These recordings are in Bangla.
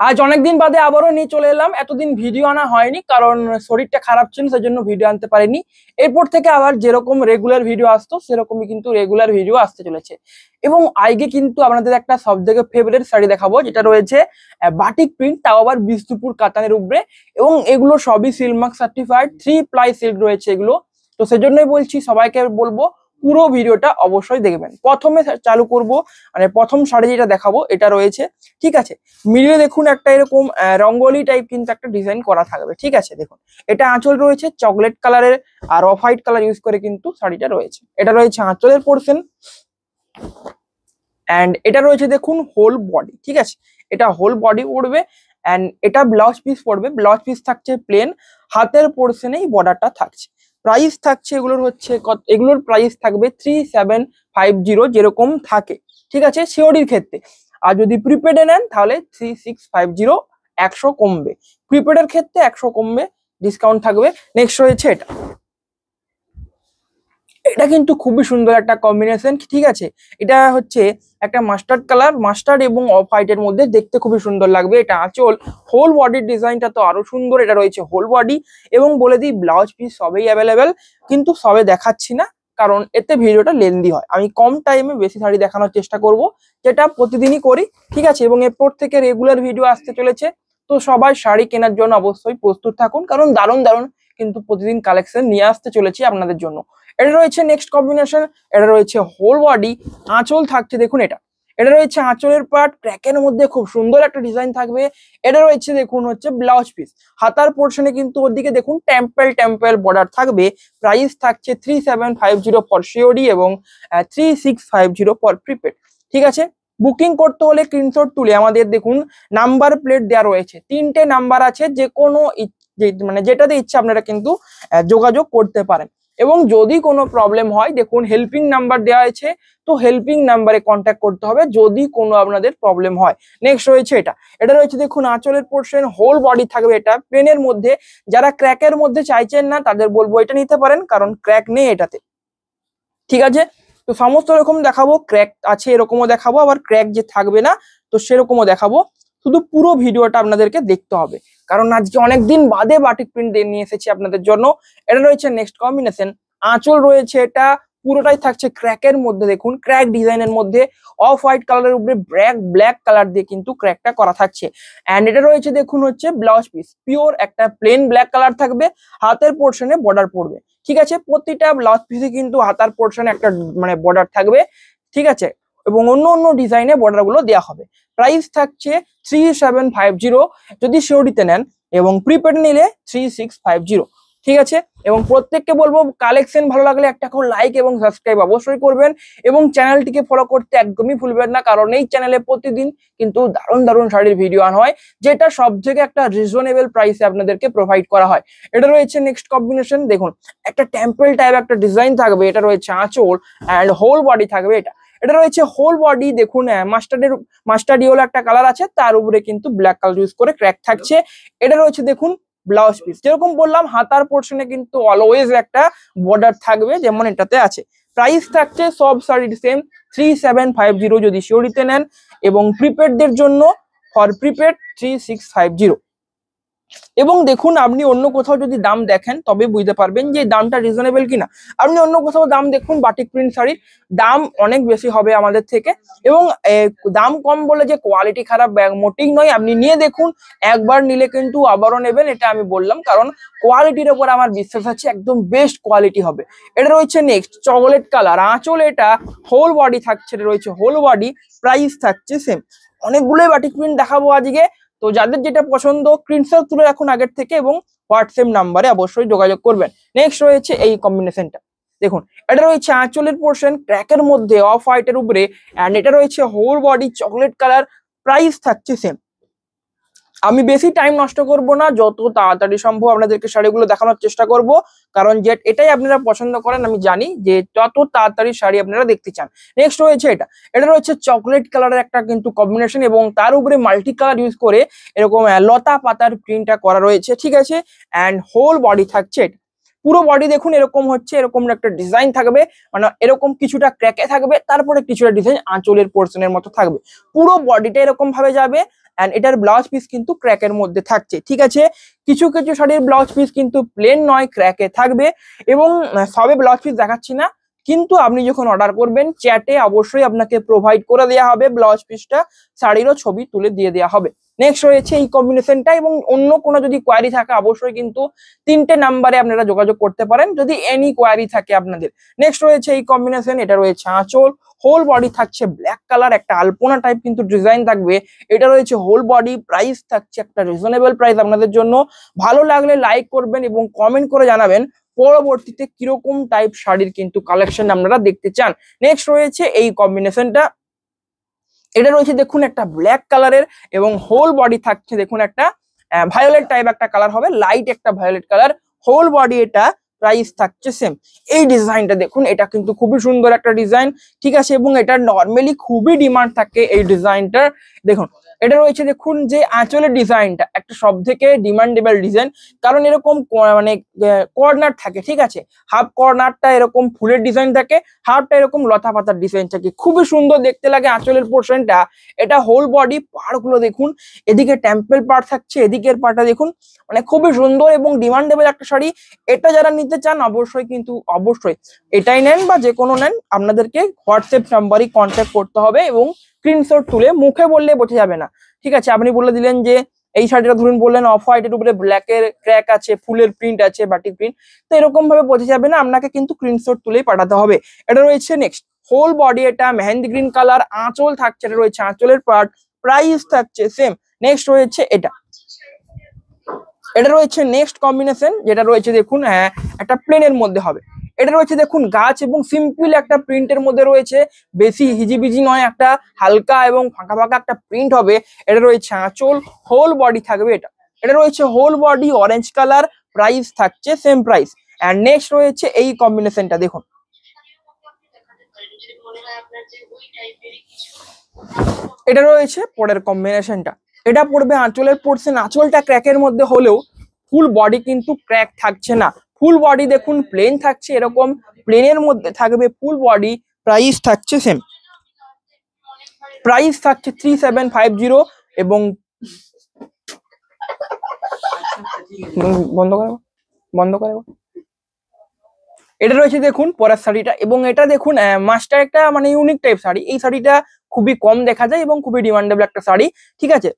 আজ অনেকদিন বাদে আবারও নিয়ে চলে এলাম। এতদিন ভিডিও আনা হয়নি কারণ শরীরটা খারাপ ছিল, সেজন্য ভিডিও আনতে পারিনি। এরপর থেকে আবার যেরকম রেগুলার ভিডিও আসতো সেরকমই কিন্তু রেগুলার ভিডিও আসতে চলেছে। এবং আজকে কিন্তু আপনাদের একটা সব থেকে ফেভারিট শাড়ি দেখাবো, যেটা রয়েছে বাটিক প্রিন্ট, তাও আবার বিষ্ণুপুর কাতানের উপরে। এবং এগুলো সবই সিল্কমার্ক সার্টিফাইড 3 প্লাই সিল্ক রয়েছে এগুলো। তো সেজন্যই বলছি, সবাইকে বলবো পুরো ভিডিওটা অবশ্যই দেখবেন। প্রথমে চালু করব, মানে প্রথম শাড়ি যেটা দেখাবো এটা রয়েছে, ঠিক আছে। মিডিলে দেখুন একটা এরকম রঙ্গোলি টাইপ কিন্তু একটা ডিজাইন করা থাকবে, ঠিক আছে। দেখুন এটা আঁচল রয়েছে চকলেট কালারের, আর অফ হোয়াইট কালার ইউজ করে কিন্তু শাড়িটা রয়েছে। এটা রয়েছে আঁচলের পোর্শন, অ্যান্ড এটা রয়েছে দেখুন হোল বডি, ঠিক আছে। এটা হোল বডি পড়বে, অ্যান্ড এটা ব্লাউজ পিস পড়বে। ব্লাউজ পিস থাকছে প্লেন, হাতের পোর্শনেই বর্ডারটা থাকছে। প্রাইস থাকছে এগুলোর প্রাইস থাকবে 3750 যেরকম থাকে, ঠিক আছে, সিওডির ক্ষেত্রে। আর যদি প্রিপেডে নেন তাহলে 3650, 100 কমবে। প্রিপেডের ক্ষেত্রে 100 কমবে, ডিসকাউন্ট থাকবে। নেক্সট রয়েছে এটা। এটা কিন্তু খুবই সুন্দর একটা কম্বিনেশন, ঠিক আছে। এটা হচ্ছে একটা মাস্টার্ড কালার, মাস্টার্ড এবং অফ হোয়াইটের মধ্যে, দেখতে খুবই সুন্দর লাগবে। এটা আঁচল, হোল বডির ডিজাইনটা তো আরো সুন্দর। এটা রয়েছে হোল বডি, এবং বলে দিই ব্লাউজ পিস সবই অ্যাভেলেবেল, কিন্তু সবে দেখাচ্ছি না কারণ এতে ভিডিওটা লেন্দি হয়। আমি কম টাইমে বেশি শাড়ি দেখানোর চেষ্টা করব, যেটা প্রতিদিনই করি, ঠিক আছে। এবং এরপর থেকে রেগুলার ভিডিও আসতে চলেছে। তো সবাই শাড়ি কেনার জন্য অবশ্যই প্রস্তুত থাকুন, কারণ দারুণ দারুণ কিন্তু প্রতিদিন কালেকশন নিয়ে আসতে চলেছি আপনাদের জন্য। এটা রয়েছে নেক্সট কম্বিনেশন। এটা রয়েছে হোল বডি, আঁচল থাকছে দেখুন এটা। এটা রয়েছে আঁচলের পার্ট, ক্র্যাকের মধ্যে খুব সুন্দর একটা ডিজাইন থাকবে। এটা রয়েছে দেখুন হচ্ছে ব্লাউজ পিস। হাতার পোর্শনে কিন্তু ওর দিকে দেখুন টেম্পল বর্ডার থাকবে। প্রাইস থাকছে 3750 ফর সিওডি এবং 3650 ফর প্রিপেড, ঠিক আছে। বুকিং করতে হলে স্ক্রিনশট তুলে আমাদের দেখুন নাম্বার প্লেট দেওয়া রয়েছে, 3টে নাম্বার আছে, যে কোনো মানে যেটাতে ইচ্ছা আপনারা কিন্তু যোগাযোগ করতে পারেন। এবং যদি কোনো প্রবলেম হয়, দেখুন হেল্পিং নাম্বার দেওয়া আছে, তো হেল্পিং নাম্বারে কন্ট্যাক্ট করতে হবে যদি কোনো আপনাদের প্রবলেম হয়। নেক্সট রয়েছে এটা। এটা রয়েছে দেখুন আঁচলের পোর্শন, হোল বডি থাকবে এটা প্লেনের মধ্যে। যারা ক্র্যাকের মধ্যে চাইছেন না তাদের বলবো এটা নিতে পারেন, কারণ ক্র্যাক নেই এটাতে, ঠিক আছে। তো সমস্ত রকম দেখাবো, ক্র্যাক আছে এরকমও দেখাবো, আবার ক্র্যাক যে থাকবে না তো সেরকমও দেখাবো। শুধু পুরো ভিডিওটা আপনাদেরকে দেখতে হবে, কারণ আজকে অনেকদিন বাদে বাটিক প্রিন্ট নিয়ে এসেছি আপনাদের জন্য। এটা রয়েছে নেক্সট কম্বিনেশন। আঁচল রয়েছে এটা পুরোটাই থাকছে ক্র্যাকের মধ্যে, দেখুন ক্র্যাক ডিজাইনের মধ্যে অফ হোয়াইট কালারের উপরে ব্ল্যাক কালার দিয়ে কিন্তু ক্র্যাকটা করা থাকছে। অ্যান্ড এটা রয়েছে দেখুন হচ্ছে ব্লাউজ পিস, পিওর একটা প্লেন ব্ল্যাক কালার থাকবে। হাতের পোর্শনে বর্ডার পড়বে, ঠিক আছে। প্রতিটা ব্লাউজ পিসে কিন্তু হাতার পোর্শনে একটা মানে বর্ডার থাকবে, ঠিক আছে। এবং অন্য অন্য ডিজাইনে বর্ডার গুলো দেওয়া হবে। প্রাইস থাকছে 3750 যদি সিওডিতে নেন, এবং প্রিপেড নিলে 3650, ঠিক আছে। এবং প্রত্যেককে বলবো কালেকশন ভালো লাগলে একটা করে লাইক এবং সাবস্ক্রাইব অবশ্যই করবেন, এবং চ্যানেলটিকে ফলো করতে একদমই ভুলবেন না, কারণ এই চ্যানেলে প্রতিদিন কিন্তু দারুণ দারুণ শাড়ির ভিডিও আনা হয়, যেটা সব থেকে একটা রিজনেবল প্রাইসে আপনাদেরকে প্রোভাইড করা হয়। এটা রয়েছে নেক্সট কম্বিনেশন, দেখুন একটা টেম্পল টাইপ একটা ডিজাইন থাকবে। এটা রয়েছে আঁচল, অ্যান্ড হোল বডি থাকবে এটা। এটা রয়েছে হোল বডি, দেখুন মাস্টার্ড ইয়েলো একটা কালার আছে, তার উপরে কিন্তু ব্ল্যাক কালার ইউজ করে ক্র্যাক থাকছে। এটা রয়েছে দেখুন ব্লাউজ পিস, যেরকম বললাম হাতার পোর্শনে কিন্তু অলওয়েজ একটা বর্ডার থাকবে, যেমন এটাতে আছে। প্রাইস থাকছে সব শাড়ির সেম 3750 যদি সিওরিতে নেন, এবং প্রিপেডদের জন্য ফর প্রিপেড 3650। এবং দেখুন আপনি অন্য কোথাও যদি দাম দেখেন তবে বুঝতে পারবেন যে দামটা রিজনেবল কিনা। আপনি অন্য কোথাও দাম দেখুন, বাটিক প্রিন্ট শাড়ির দাম অনেক বেশি হবে আমাদের থেকে। এবং দাম কম বলে যে কোয়ালিটি খারাপ মোটেই নয়, আপনি নিয়ে দেখুন, একবার নিলে কিন্তু আবারও নেবেন, এটা আমি বললাম, কারণ কোয়ালিটির ওপর আমার বিশ্বাস আছে, একদম বেস্ট কোয়ালিটি হবে। এটা রয়েছে নেক্সট চকলেট কালার আঁচল, এটা হোল বডি থাকছে, এটা রয়েছে হোল বডি। প্রাইস থাকছে সেম। অনেকগুলোই বাটিক প্রিন্ট দেখাবো আজকে, তো যাদের যেটা পছন্দ স্ক্রিনশট তুলে রাখুন আগের থেকে, এবং হোয়াটসঅ্যাপ নাম্বারে অবশ্যই যোগাযোগ করবেন। নেক্সট রয়েছে এই কম্বিনেশনটা, দেখুন এটা রয়েছে আঁচলের পোর্শন ক্র্যাকের মধ্যে অফ হোয়াইটের উপরে, অ্যান্ড এটা রয়েছে whole body chocolate colour. Price থাকছে সেম। আমি বেশি টাইম নষ্ট করব না, যত তাড়াতাড়ি সম্ভব আপনাদেরকে শাড়িগুলো দেখানোর চেষ্টা করব, কারণ যে এটাই আপনারা পছন্দ করেন, আমি জানি যে যত তাড়াতাড়ি শাড়ি আপনারা দেখতে চান। নেক্সট রয়েছে এটা। এটা রয়েছে চকলেট কালারের একটা কিন্তু কম্বিনেশন, এবং তার উপরে মাল্টি কালার ইউজ করে এরকম লতা পাতার প্রিন্টটা করা রয়েছে, ঠিক আছে। অ্যান্ড হোল বডি থাকছে এটা। পুরো বডি দেখুন এরকম হচ্ছে, এরকম একটা ডিজাইন থাকবে, মানে এরকম কিছুটা ক্র্যাকে থাকবে, তারপরে কিছুটা ডিজাইন আঁচলের পোর্শনের মতো থাকবে। পুরো বডিটা এরকম ভাবে যাবে, অ্যান্ড এটার ব্লাউজ পিস কিন্তু ক্র্যাকের মধ্যে থাকছে, ঠিক আছে। কিছু কিছু শাড়ির ব্লাউজ পিস কিন্তু প্লেন নয়, ক্র্যাকে থাকবে। এবং সবে ব্লাউজ পিস দেখাচ্ছি না, কিন্তু আপনি যখন অর্ডার করবেন চ্যাটে অবশ্যই আপনাকে প্রোভাইড করে দেওয়া হবে ব্লাউজ পিসটা, শাড়িরও ছবি তুলে দিয়ে দেওয়া হবে। নেক্সট রয়েছে এই কম্বিনেশনটা, এবং অন্য কোনো যদি কোয়ারি থাকে অবশ্যই কিন্তু 3টে নাম্বারে আপনারা যোগাযোগ করতে পারেন যদি এনি কোয়ারি থাকে আপনাদের। নেক্সট রয়েছে এই কম্বিনেশন, এটা রয়েছে আঁচল, হোল বডি থাকছে ব্ল্যাক কালার, একটা আলপনা টাইপ কিন্তু ডিজাইন থাকবে। এটা রয়েছে হোল বডি, প্রাইস থাকছে একটা রিজনেবল প্রাইস আপনাদের জন্য। ভালো লাগলে লাইক করবেন এবং কমেন্ট করে জানাবেন পরবর্তীতে কিরকম টাইপ শাড়ির কিন্তু কালেকশন আপনারা দেখতে চান। নেক্সট রয়েছে এই কম্বিনেশনটা, এটা রয়েছে দেখুন একটা ব্ল্যাক কালারের এবং হোল বডি থাকছে দেখুন একটা ভায়োলেট টাইপ একটা কালার হবে, লাইট একটা ভায়োলেট কালার, হোল বডি। এটা প্রাইস থাকছে সেম। এই ডিজাইনটা দেখুন, এটা কিন্তু খুবই সুন্দর একটা ডিজাইন, ঠিক আছে, এবং এটা নর্মালি খুবই ডিমান্ড থাকে এই ডিজাইনটার। দেখুন এটা রয়েছে দেখুন যে আঁচলের ডিজাইনটা একটা সব থেকে ডিমান্ডেবল ডিজাইন, কারণ এরকম মানে কর্নার থাকে, ঠিক আছে, হাফ কর্নারটা এরকম ফুলের ডিজাইন থাকে, হাফটা এরকম লতা পাতার ডিজাইন থাকে, খুবই সুন্দর দেখতে লাগে আঁচলের পোর্শনটা। এটা হোল বডি, পাড় গুলো দেখুন, এদিকে টেম্পল পার্ট থাকছে, এদিকের পার্টটা দেখুন, মানে খুবই সুন্দর এবং ডিমান্ডেবল একটা শাড়ি। এটা যারা নিতে চান অবশ্যই কিন্তু অবশ্যই এটাই নেন বা যে কোনো নেন, আপনাদেরকে হোয়াটসঅ্যাপ নাম্বারই কন্ট্যাক্ট করতে হবে এবং স্ক্রিনশট তুলে, মুখে বললে বোঝা যাবে না, ঠিক আছে। আপনি বলে দিলেন যে এই শাড়িটা ধরুন বললেন অফ হোয়াইটের উপরে ব্ল্যাকের ক্র্যাক আছে, ফুলের প্রিন্ট আছে, বাটিক প্রিন্ট, তো এরকম ভাবে বোঝা যাবে না, আপনাকে কিন্তু স্ক্রিনশট তুলেই পাঠাতে হবে। এটা রয়েছে নেক্সট হোল বডি, এটা মেহেন্দি গ্রিন কালার, আঁচল থাকছে, এটা রয়েছে আঁচলের পার্ট, প্রাইস থাকছে সেম। নেক্সট রয়েছে এটা, এটা রয়েছে নেক্সট কম্বিনেশন, যেটা রয়েছে দেখুন একটা প্লেনের মধ্যে হবে। এটা রয়েছে দেখুন গাছ এবং সিম্পল একটা প্রিন্টের মধ্যে রয়েছে, বেশি হিজিবিজি নয়, একটা হালকা এবং ফাঁকা ফাঁকা একটা প্রিন্ট হবে। এটা রয়েছে আঁচল, হোল বডি থাকবে এটা। এটা রয়েছে whole body orange colour, price থাকছে সেম প্রাইস। এন্ড নেক্সট রয়েছে এই কম্বিনেশনটা দেখুন, এটা রয়েছে পরের কম্বিনেশনটা, এটা পড়বে আঁচলের পোর্শন, আঁচলটা ক্র্যাকের মধ্যে হলেও ফুল বডি কিন্তু ক্র্যাক থাকছে না, ফুল বডি দেখুন প্লেন থাকছে, এরকম প্লেনের মধ্যে থাকবে ফুল বডি, প্রাইস থাকছে সেম, প্রাইস থাকছে 3750 এবং বন্ধ করে বন্ধ করে। এটা রয়েছে দেখুন পরের শাড়িটা, এবং এটা দেখুন মাস্টার একটা মানে ইউনিক টাইপ শাড়ি, এই শাড়িটা খুবই কম দেখা যায় এবং খুবই ডিমান্ডেবল একটা শাড়ি, ঠিক আছে।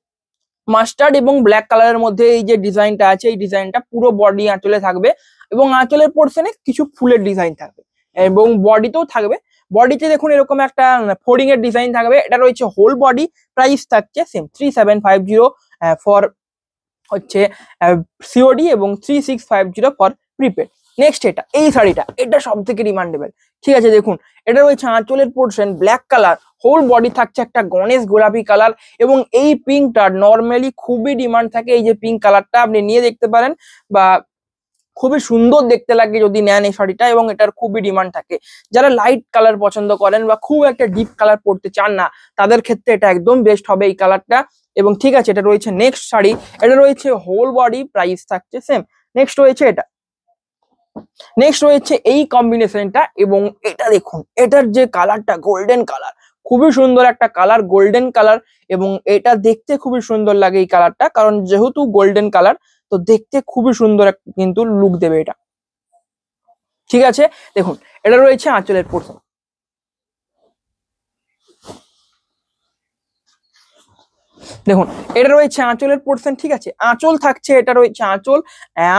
মাস্টার্ড এবং ব্ল্যাক কালারের মধ্যে এই যে ডিজাইনটা আছে, এই ডিজাইনটা পুরো বডি আঁচলে থাকবে এবং আঁচলের পোর্শনে কিছু ফুলের ডিজাইন থাকবে এবং বডিতেও থাকবে। বডিতে দেখুন এরকম একটা ফোল্ডিং এর ডিজাইন থাকবে। এটা রয়েছে হোল বডি, প্রাইস থাকছে সেম 3750 ফর হচ্ছে সিওডি এবং 3650 ফর প্রিপেড। নেক্সট এটা এই শাড়িটা, এটা সব থেকে ডিমান্ডেবল, ঠিক আছে। দেখুন এটা রয়েছে আঁচলের portion black colour, whole body থাকছে একটা গণেশ গোলাপি কালার, এবং এই পিঙ্কটা নর্মালি খুবই ডিমান্ড থাকে, এই যে পিঙ্ক কালারটা আপনি নিয়ে দেখতে পারেন, বা খুবই সুন্দর দেখতে লাগে যদি নেন এই শাড়িটা, এবং এটার খুবই ডিমান্ড থাকে। যারা লাইট কালার পছন্দ করেন বা খুব একটা ডিপ কালার পড়তে চান না, তাদের ক্ষেত্রে এটা একদম বেস্ট হবে এই কালারটা। এবং ঠিক আছে, এটা রয়েছে নেক্সট শাড়ি, এটা রয়েছে হোল বডি, প্রাইস থাকছে সেম। নেক্সট রয়েছে এটা, নেক্সট রয়েছে এই কম্বিনেশনটা, এবং এটা দেখুন এটার যে কালারটা গোল্ডেন কালার, খুবই সুন্দর একটা কালার, গোল্ডেন কালার, এবং এটা দেখতে খুবই সুন্দর লাগে এই কালারটা, কারণ যেহেতু গোল্ডেন কালার তো দেখতে খুবই সুন্দর কিন্তু লুক দেবে এটা, ঠিক আছে। দেখুন এটা রয়েছে আঁচলের পোর্শন, দেখুন এটা রয়েছে আঁচলের পোর্শন, ঠিক আছে। আঁচল থাকছে, এটা রয়েছে আঁচল,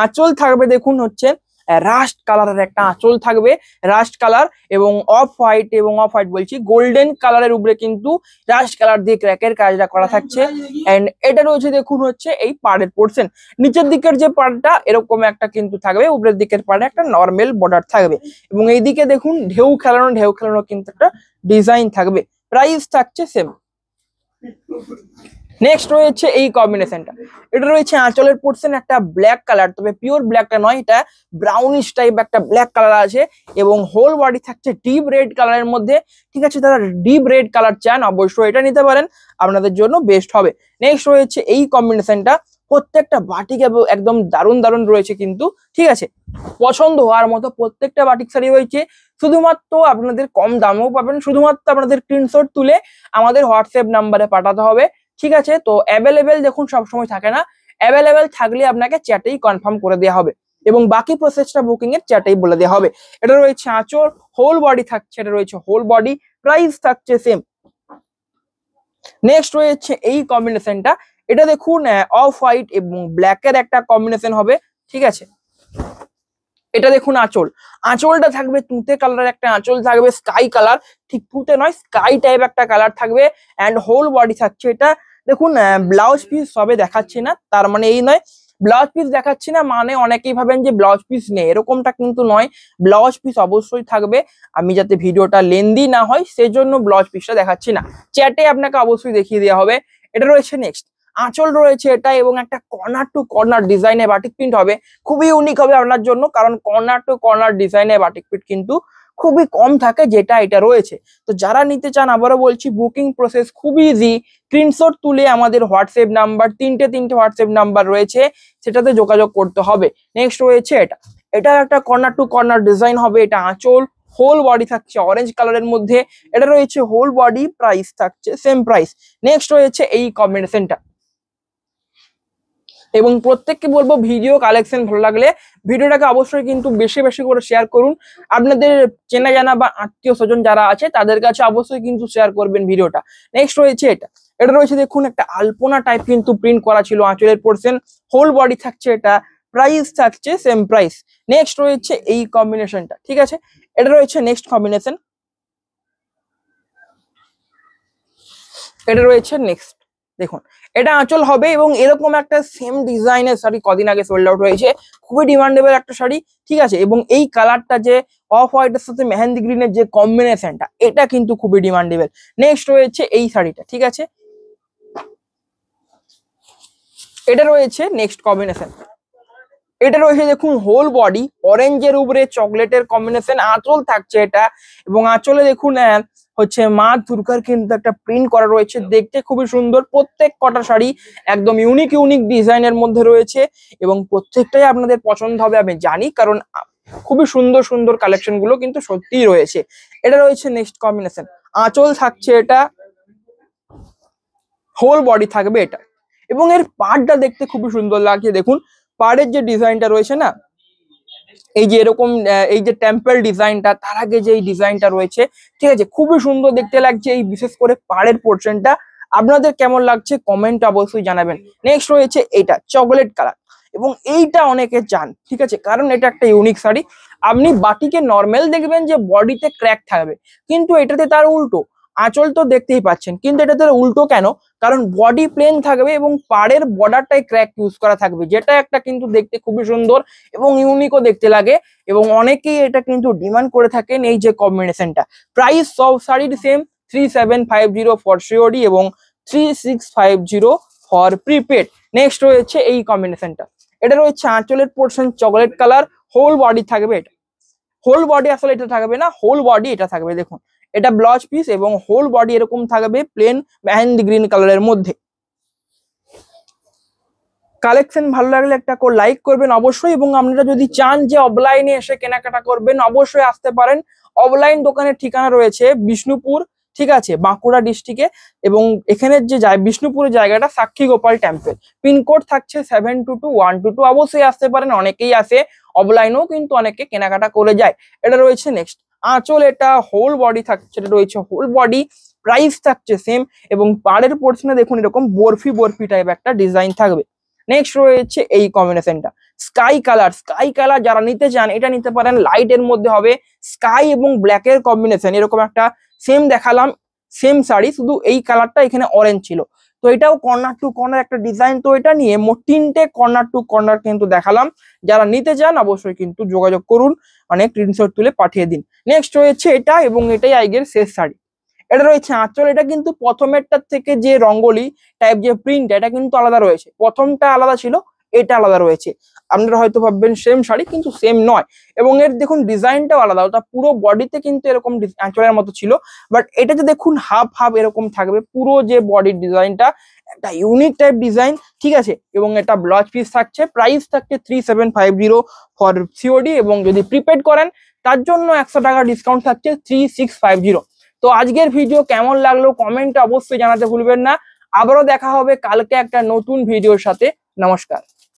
আঁচল থাকবে দেখুন হচ্ছে রাস্ট কালারের একটা আঁচল থাকবে, রাস্ট কালার এবং অফ হোয়াইট বলছি গোল্ডেন কালারের উপরে কিন্তু রাস্ট কালার দিয়ে ক্র্যাকের কাজটা করা থাকছে। এন্ড এটা রয়েছে দেখুন হচ্ছে এই পাড়ের পোর্শন, নিচের দিকের যে পাড়টা এরকম একটা কিন্তু থাকবে, উপরের দিকের পাড়ে একটা নর্মাল বর্ডার থাকবে, এবং এইদিকে দেখুন ঢেউ খেলানো কিন্তু একটা ডিজাইন থাকবে, প্রাইস থাকছে সেম। নেক্সট রয়েছে এই কম্বিনেশনটা, এটা রয়েছে আঁচলের পোর্শন একটা ব্ল্যাক কালার, তবে পিওর ব্ল্যাকটা নয়, এটা ব্রাউনিশ টাইপ একটা ব্ল্যাক কালার আছে, এবং হোল বডি থাকছে ডিপ রেড কালারের মধ্যে, ঠিক আছে। যারা ডিপ রেড কালার চান অবশ্যই এটা নিতে পারেন, আপনাদের জন্য বেস্ট হবে। নেক্সট রয়েছে এই কম্বিনেশনটা, প্রত্যেকটা বাটিক একদম দারুণ রয়েছে কিন্তু, ঠিক আছে, পছন্দ হওয়ার মতো প্রত্যেকটা বাটিক শাড়ি রয়েছে, শুধুমাত্র আপনাদের কম দামেও পাবেন, শুধুমাত্র আপনাদের স্ক্রিনশট তুলে আমাদের হোয়াটসঅ্যাপ নাম্বারে পাঠাতে হবে, ঠিক আছে। তো অ্যাভেলেবেল দেখুন সবসময় থাকে না, অ্যাভেলেবেল থাকলে আপনাকে চ্যাটেই কনফার্ম করে দেওয়া হবে এবং বাকি প্রসেসটা বুকিং এর চ্যাটেই বলে দেওয়া হবে। এটা রয়েছে আঁচল, হোল বডি থাকছে, এটা রয়েছে হোল বডি, প্রাইস থাকছে সেম। নেক্সট রয়েছে এই কম্বিনেশনটা, এটা দেখুন অফ হোয়াইট এবং ব্ল্যাকের একটা কম্বিনেশন হবে, ঠিক আছে। এটা দেখুন আঁচল, আঁচলটা থাকবে তুঁতে কালারের একটা আঁচল থাকবে, স্কাই কালার, ঠিক তুঁতে নয় স্কাই টাইপ একটা কালার থাকবে, অ্যান্ড হোল বডি থাকছে। এটা দেখুন ব্লাউজ পিস সবে দেখাচ্ছি না, তার মানে এই নয় ব্লাউজ পিস দেখাচ্ছি না মানে অনেকেই ভাবেন যে ব্লাউজ পিস নেই, এরকমটা কিন্তু নয়, ব্লাউজ পিস অবশ্যই থাকবে। আমি যাতে ভিডিওটা লেন্দি না হয় সেজন্য ব্লাউজ পিসটা দেখাচ্ছি না, চ্যাটে আপনাকে অবশ্যই দেখিয়ে দেওয়া হবে। এটা রয়েছে নেক্সট আঁচল রয়েছে এটা, এবং একটা কর্নার টু কর্নার ডিজাইনে বাটিক প্রিন্ট হবে, খুবই ইউনিক হবে আপনার জন্য, কারণ কর্নার টু কর্নার ডিজাইনে বাটিক প্রিন্ট কিন্তু খুবই কম থাকে, যেটা এটা রয়েছে। তো যারা নিতে চান আবারও বলছি বুকিং প্রসেস খুবই ইজি, স্ক্রিনশট তুলে আমাদের হোয়াটসঅ্যাপ নাম্বার, তিনটে হোয়াটসঅ্যাপ নাম্বার রয়েছে, সেটাতে যোগাযোগ করতে হবে। নেক্সট রয়েছে এটা, এটা একটা কর্নার টু কর্নার ডিজাইন হবে, এটা আঁচল, হোল বডি থাকছে অরেঞ্জ কালারের মধ্যে, এটা রয়েছে হোল বডি, প্রাইস থাকছে সেম প্রাইস। নেক্সট রয়েছে এই কম্বিনেশনটা, এবং প্রত্যেককে বলবো ভিডিও কালেকশন ভালো লাগলে ভিডিওটাকে অবশ্যই কিন্তু বেশি বেশি করে শেয়ার করুন, আপনাদের চেনা জানা বা আত্মীয় স্বজন যারা আছে তাদের কাছে অবশ্যই কিন্তু শেয়ার করবেন ভিডিওটা। নেক্সট রয়েছে এটা, এটা রয়েছে দেখুন একটা আলপনা টাইপ কিন্তু প্রিন্ট করা ছিল আঁচলের পোর্শন, হোল বডি থাকছে এটা, প্রাইস থাকছে সেম প্রাইস। নেক্সট রয়েছে এই কম্বিনেশনটা, ঠিক আছে। এটা রয়েছে নেক্সট কম্বিনেশন, এটা রয়েছে নেক্সট, দেখুন এটা আঁচল হবে এবং এরকম একটা সেম ডিজাইনের শাড়ি কদিন আগে সোল্ড আউট হয়েছে, খুবই ডিমান্ডেবল একটা শাড়ি, ঠিক আছে। এবং এই কালারটা যে অফ হোয়াইটের সাথে মেহেন্দি গ্রিনের যে কম্বিনেশনটা, এটা কিন্তু খুবই ডিমান্ডেবল। নেক্সট রয়েছে এই শাড়িটা, ঠিক আছে, এটা রয়েছে নেক্সট কম্বিনেশন, এটা রয়েছে দেখুন হোল বডি, অরেঞ্জের উপরে চকলেটের কম্বিনেশন, আঁচল থাকছে এটা, এবং আঁচলে দেখুন হচ্ছে মা দুর্গার কিন্তু একটা প্রিন্ট করা রয়েছে, দেখতে খুবই সুন্দর। প্রত্যেক কটা শাড়ি একদম ইউনিক ইউনিক ডিজাইনের মধ্যে রয়েছে এবং প্রত্যেকটাই আপনাদের পছন্দ হবে আমি জানি, কারণ খুবই সুন্দর সুন্দর কালেকশন গুলো কিন্তু সত্যিই রয়েছে। এটা রয়েছে নেক্সট কম্বিনেশন, আঁচল থাকছে এটা, হোল বডি থাকবে এটা, এবং এর পাড়টা দেখতে খুবই সুন্দর লাগছে। দেখুন পাড়ের যে ডিজাইনটা রয়েছে না, এই যে এরকম এই যে টেম্পল ডিজাইনটা, তার আগে যে এই ডিজাইনটা রয়েছে, ঠিক আছে, খুবই সুন্দর দেখতে লাগছে। এই বিশেষ করে পাড়ের পোর্শনটা আপনাদের কেমন লাগছে কমেন্ট অবশ্যই জানাবেন। নেক্সট রয়েছে এটা চকলেট কালার, এবং এইটা অনেকে চান, ঠিক আছে, কারণ এটা একটা ইউনিক শাড়ি। আপনি বাটিকে নর্মাল দেখবেন যে বডিতে ক্র্যাক থাকবে, কিন্তু এটাতে তার উল্টো, আঁচল তো দেখতেই পাচ্ছেন, কিন্তু এটাতে উল্টো কেন, কারণ বডি প্লেন থাকবে এবং পাড়ের বর্ডারটাই ক্র্যাক ইউজ করা থাকবে, যেটা একটা কিন্তু দেখতে খুবই সুন্দর এবং ইউনিকও দেখতে লাগে, এবং অনেকেই এটা কিন্তু ডিমান্ড করে থাকেন এই যে কম্বিনেশনটা। প্রাইস সব শাড়ির সেম, 3750 ফর সিওডি এবং 3650 ফর প্রিপেড। নেক্সট রয়েছে এই কম্বিনেশনটা, এটা রয়েছে আঁচলের portion chocolate colour, whole body থাকবে এটা, হোল বডি আসলে এটা থাকবে না, হোল বডি এটা থাকবে, দেখুন এটা ব্লাউজ পিস এবং হোল বডি এরকম থাকবে প্লেন মেহেন্দি গ্রিন কালারের মধ্যে। কালেকশন ভালো লাগলে একটা করে লাইক করবেন অবশ্যই, এবং আপনারা যদি চান যে অফলাইনে এসে কেনাকাটা করবেন অবশ্যই আসতে পারেন। অফলাইন দোকানের ঠিকানা রয়েছে বিষ্ণুপুর, ঠিক আছে, বাঁকুড়া ডিস্ট্রিক্টে, এবং এখানের যে বিষ্ণুপুরের জায়গাটা সাক্ষী গোপাল টেম্পল, পিনকোড থাকছে 722122। অবশ্যই আসতে পারেন, অনেকেই আসে, অফলাইনেও কিন্তু অনেকে কেনাকাটা করে যায়। এটা রয়েছে নেক্সট আঁচল, এটা হোল বডি থাকছে, এটা রয়েছে হোল বডি, প্রাইস থাকছে সেম, এবং পাড়ের পোর্শনে দেখুন এরকম বরফি বরফি টাইপ একটা ডিজাইন থাকবে। নেক্সট রয়েছে এই কম্বিনেশনটা স্কাই কালার, স্কাই কালার যারা নিতে চান এটা নিতে পারেন, লাইট এর মধ্যে হবে, স্কাই এবং ব্ল্যাক এর কম্বিনেশন, এরকম একটা সেম দেখালাম, সেম শাড়ি, শুধু এই কালারটা এখানে অরেঞ্জ ছিল। তো এটাও কর্নার টু কর্নার একটা ডিজাইন, তো এটা নিয়ে মোট 3টে কর্নার টু কর্নার কিন্তু দেখালাম। যারা নিতে চান অবশ্যই কিন্তু যোগাযোগ করুন, অনেক স্ক্রিনশট তুলে পাঠিয়ে দিন। নেক্সট রয়েছে এটা, এবং এটাই আজকের শেষ শাড়ি, এটা রয়েছে আঁচল, এটা কিন্তু প্রথমেরটার থেকে যে রঙ্গোলি টাইপ যে প্রিন্ট, এটা কিন্তু আলাদা রয়েছে, প্রথমটা আলাদা ছিল, এটা আলাদা রয়েছে। আপনারা হয়তো ভাববেন সেম শাড়ি, কিন্তু সেম নয়, এবং এর দেখুন ডিজাইনটাও আলাদা, ওটা পুরো বডিতে কিন্তু এরকম আঁচলের মতো ছিল, বাট এটাতে দেখুন হাফ হাফ এরকম থাকবে, পুরো যে বডির ডিজাইনটা একটা ইউনিক টাইপ ডিজাইন, ঠিক আছে। এবং এটা ব্লাউজ পিস থাকছে, প্রাইস থাকছে 3750 ফর সিওডি, এবং যদি প্রিপেড করেন তার জন্য 100 টাকা ডিসকাউন্ট থাকছে 3650। তো আজকের ভিডিও কেমন লাগলো কমেন্টে অবশ্যই জানাতে ভুলবেন না। আবারও দেখা হবে কালকে একটা নতুন ভিডিওর সাথে। নমস্কার।